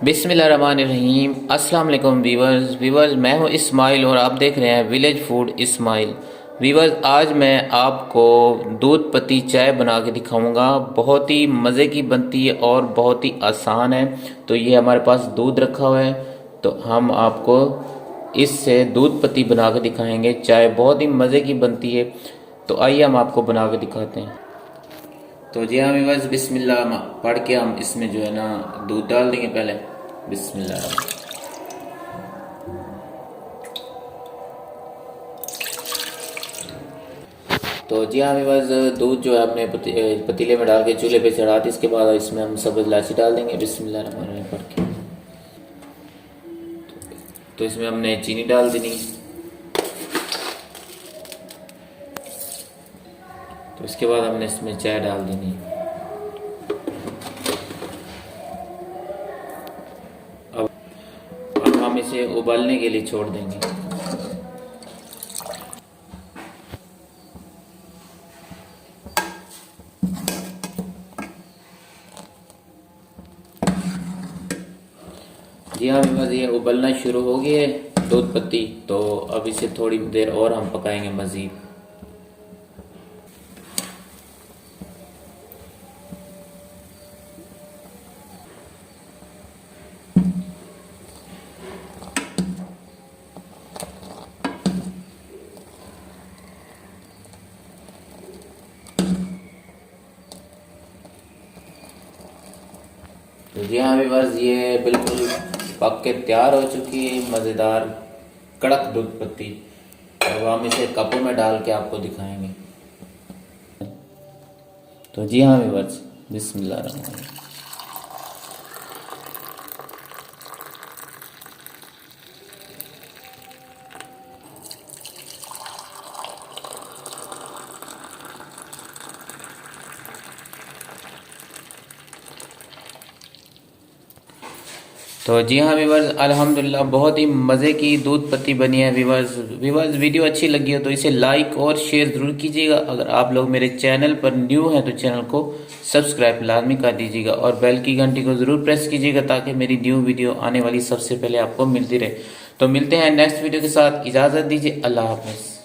बिस्मिल्लाहिर्रहमानिर्रहीम। अस्सलाम वालेकुम वीवर्स, मैं हूं इस्माइल और आप देख रहे हैं विलेज फूड इस्माइल। वीवर्स, आज मैं आपको दूध पत्ती चाय बना के दिखाऊंगा। बहुत ही मज़े की बनती है और बहुत ही आसान है। तो ये हमारे पास दूध रखा हुआ है, तो हम आपको इससे दूध पत्ती बना के दिखाएंगे। चाय बहुत ही मज़े की बनती है, तो आइए हम आपको बना के दिखाते हैं। तो जी हाँ वीवर्स, बिस्मिल्लाह पढ़ के हम इसमें जो है ना दूध डाल देंगे पहले। बिस्मिल्लाह। तो जी हाँ वीवर्स, दूध जो है अपने पतीले में डाल के चूल्हे पे चढ़ा दी। इसके बाद इसमें हम सब्ज़ इलायची डाल देंगे। बिस्मिल्लाह रहमान रहीम पढ़ के। तो इसमें हमने चीनी डाल देनी। तो इसके बाद हमने इसमें चाय डाल देनी। अब हम इसे उबालने के लिए छोड़ देंगे। जी हाँ बस ये उबलना शुरू हो गया है दूध पत्ती। तो अब इसे थोड़ी देर और हम पकाएंगे मज़ीद। तो जी हाँ बस ये बिल्कुल पक के तैयार हो चुकी है मज़ेदार कड़क दूध पत्ती। अब हम इसे कपों में डाल के आपको दिखाएंगे। तो जी हाँ बस बिस्मिल्लाह रहमान रहीम। तो जी हाँ वीवर्स, अल्हम्दुलिल्लाह बहुत ही मज़े की दूध पत्ती बनी है। वीवर्स वीडियो अच्छी लगी हो तो इसे लाइक और शेयर ज़रूर कीजिएगा। अगर आप लोग मेरे चैनल पर न्यू हैं तो चैनल को सब्सक्राइब लाजमी कर दीजिएगा और बेल की घंटी को ज़रूर प्रेस कीजिएगा ताकि मेरी न्यू वीडियो आने वाली सबसे पहले आपको मिलती रहे। तो मिलते हैं नेक्स्ट वीडियो के साथ। इजाज़त दीजिए। अल्लाह हाफ़िज़।